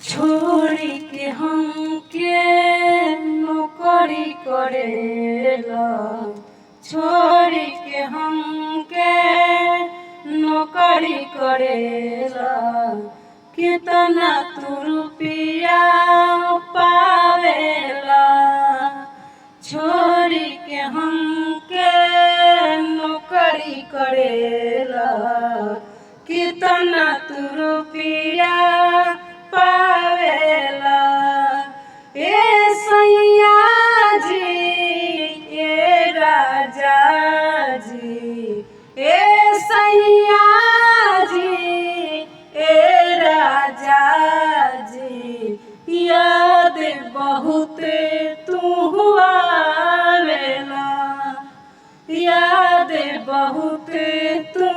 छोड़ी के हमके नौकरी करेला, छोड़ी के हमके नौकरी करेला। कितना तू रुपया पावेला, छोड़ी के हमके नौकरी करेला। कितना तू रुपया पावेला। ए सैया जी, ए राजा जी, ए सैया जी, ए राजा जी, याद बहुत तू आवेला, याद बहुत तू